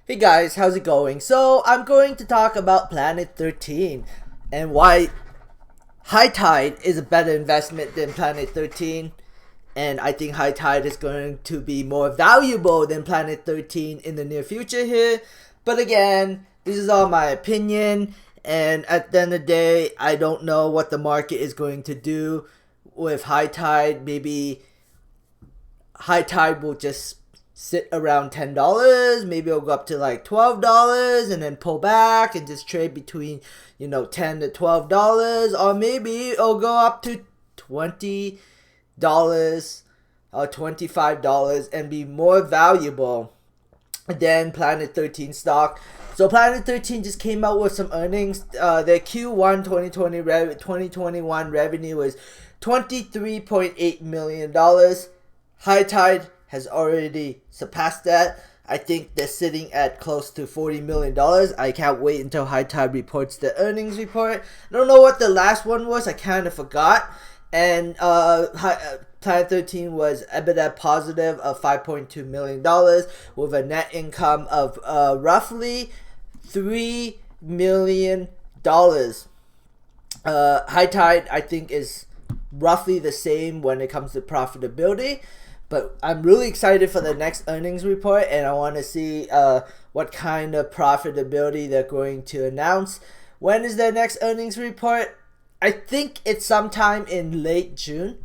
Hey guys, how's it going? So I'm going to talk about Planet 13 and why High Tide is a better investment than Planet 13. And I think High Tide is going to be more valuable than Planet 13 in the near future here. But again, this is all my opinion. And at the end of the day, I don't know what the market is going to do with High Tide. Maybe High Tide will just sit around $10. Maybe it'll go up to like $12 and then pull back and just trade between, $10 to $12. Or maybe it'll go up to $20 or $25 and be more valuable than Planet 13 stock. So Planet 13 just came out with some earnings. Their Q1 2021 revenue is $23.8 million. High Tide has already surpassed that. I think they're sitting at close to $40 million. I can't wait until High Tide reports the earnings report. I don't know what the last one was. I kind of forgot. And Planet 13 was EBITDA positive of $5.2 million with a net income of roughly $3 million. High Tide, I think, is roughly the same when it comes to profitability. But I'm really excited for the next earnings report, and I want to see what kind of profitability they're going to announce. When is their next earnings report? I think it's sometime in late June.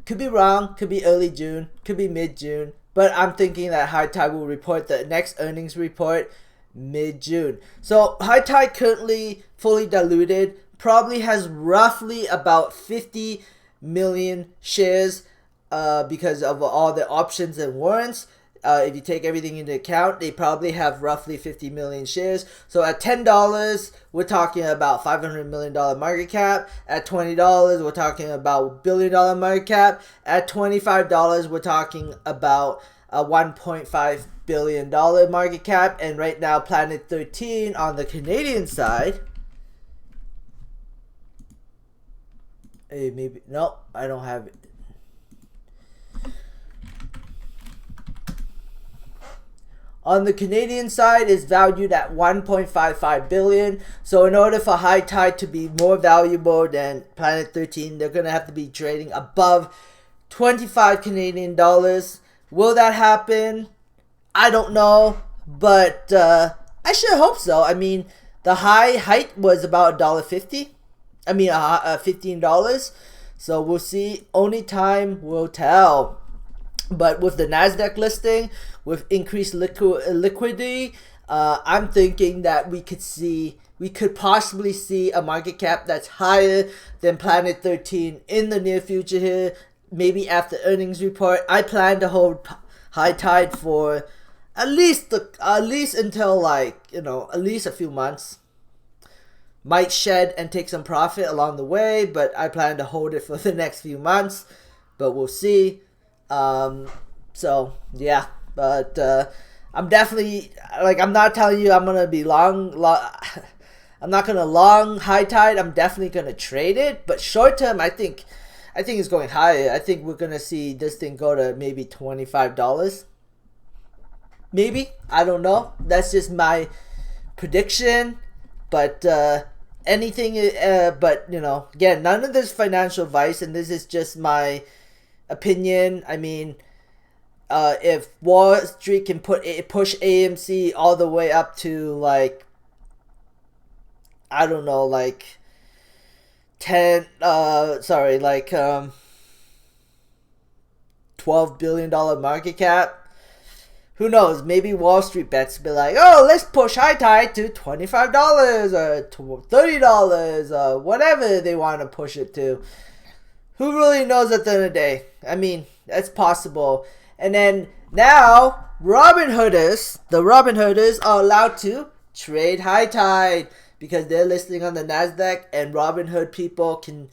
Could be wrong, could be early June, could be mid-June. But I'm thinking that High Tide will report the next earnings report mid-June. So High Tide currently fully diluted, probably has roughly about 50 million shares because of all the options and warrants. If you take everything into account, they probably have roughly 50 million shares. So at $10, we're talking about $500 million market cap. At $20, we're talking about $1 billion market cap. At $25, we're talking about a $1.5 billion market cap. And right now, Planet 13 on the Canadian side. Hey, maybe, no, I don't have it. On the Canadian side, is valued at $1.55 billion. So in order for High Tide to be more valuable than Planet 13, they're going to have to be trading above 25 Canadian dollars. Will that happen? I don't know, but I sure hope so. I mean, the height was about $1.50. I mean, $15. So we'll see. Only time will tell. But with the NASDAQ listing, with increased liquidity, I'm thinking that we could possibly see a market cap that's higher than Planet 13 in the near future here. Maybe after earnings report. I plan to hold High Tide for at least until at least a few months. Might shed and take some profit along the way, but I plan to hold it for the next few months. But we'll see. So yeah, but I'm definitely, I'm not telling you I'm gonna be long. I'm not gonna long High Tide. I'm definitely gonna trade it, but short term, I think it's going higher. I think we're gonna see this thing go to maybe $25. Maybe, I don't know. That's just my prediction. But anything, but again, none of this financial advice, and this is just my opinion. I mean, if Wall Street can push AMC all the way up to I don't know, $12 billion market cap. Who knows? Maybe Wall Street bets be like, oh, let's push High Tide to $25 or $30 or whatever they want to push it to. Who really knows at the end of the day? I mean, that's possible. And then now, the Robinhooders are allowed to trade High Tide because they're listing on the NASDAQ, and Robinhood people can,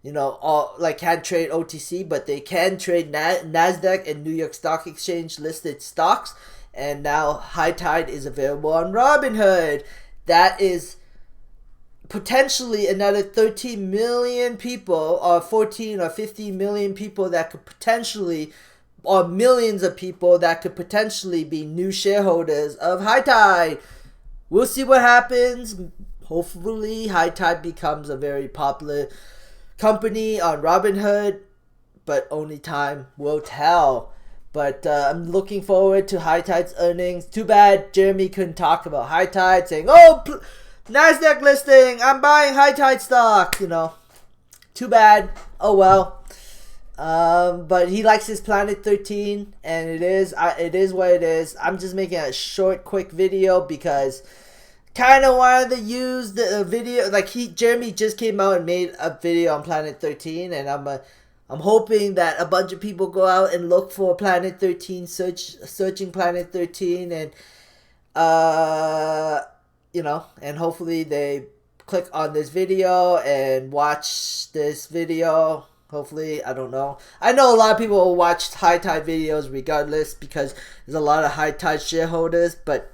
can't trade OTC, but they can trade NASDAQ and New York Stock Exchange listed stocks. And now High Tide is available on Robinhood. That is potentially another 13 million people or 14 or 15 million people that could potentially or millions of people that could potentially be new shareholders of High Tide. We'll see what happens. Hopefully, High Tide becomes a very popular company on Robinhood, but only time will tell. But I'm looking forward to High Tide's earnings. Too bad Jeremy couldn't talk about High Tide, saying, "Oh, NASDAQ listing, I'm buying High Tide stock." You know, too bad. Oh well. But he likes his Planet 13, and it is what it is. I'm just making a short, quick video because kind of wanted to use the video. Like Jeremy just came out and made a video on Planet 13, and I'm hoping that a bunch of people go out and look for Planet 13, searching Planet 13, and you know, and hopefully they click on this video and watch this video. Hopefully, I don't know. I know a lot of people will watch High Tide videos regardless because there's a lot of High Tide shareholders, but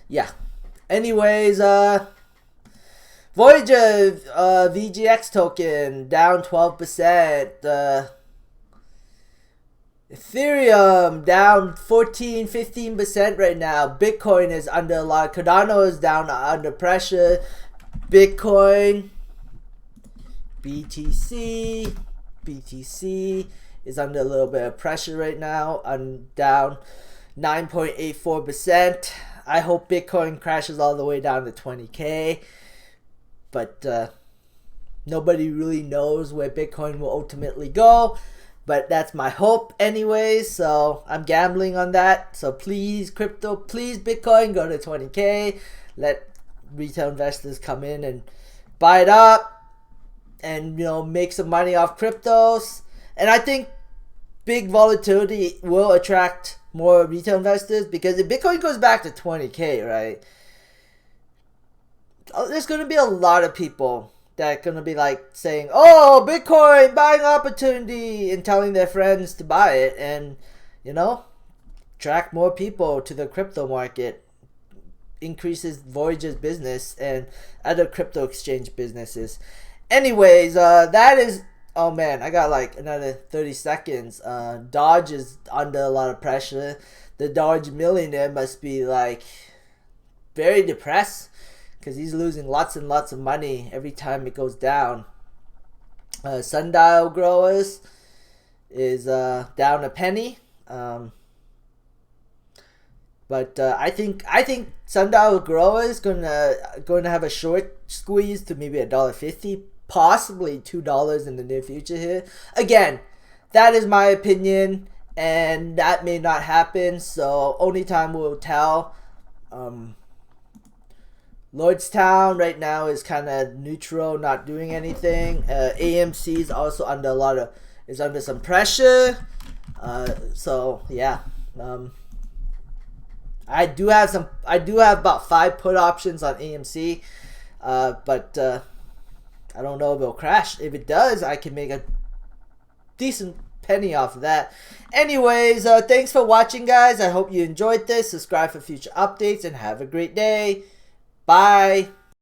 yeah. Anyways, Voyager VGX token down 12%. Ethereum down 15% right now. Bitcoin is under a lot. Cardano is down under pressure. Bitcoin, BTC is under a little bit of pressure right now. I'm down 9.84%. I hope Bitcoin crashes all the way down to 20K. But nobody really knows where Bitcoin will ultimately go. But that's my hope anyways. So I'm gambling on that. So please, crypto, please, Bitcoin, go to 20K. Let retail investors come in and buy it up. And, you know, make some money off cryptos. And I think big volatility will attract more retail investors, because if Bitcoin goes back to 20K, right, there's going to be a lot of people that are going to be like saying, "Oh, Bitcoin, buying opportunity," and telling their friends to buy it, and, you know, attract more people to the crypto market, increases Voyager's business and other crypto exchange businesses. Anyways, that is, oh man, I got like another 30 seconds. Dodge is under a lot of pressure. The Dodge millionaire must be like very depressed because he's losing lots and lots of money every time it goes down. Sundial Growers is down a penny. But I think Sundial Growers is going to have a short squeeze to maybe $1.50, possibly $2 in the near future here. Again, that is my opinion, and that may not happen, so only time will tell. Lordstown right now is kind of neutral, not doing anything. AMC is also under under some pressure. So yeah. I do have about 5 put options on AMC, but I don't know if it'll crash. If it does, I can make a decent penny off of that. Anyways, thanks for watching, guys. I hope you enjoyed this. Subscribe for future updates and have a great day. Bye.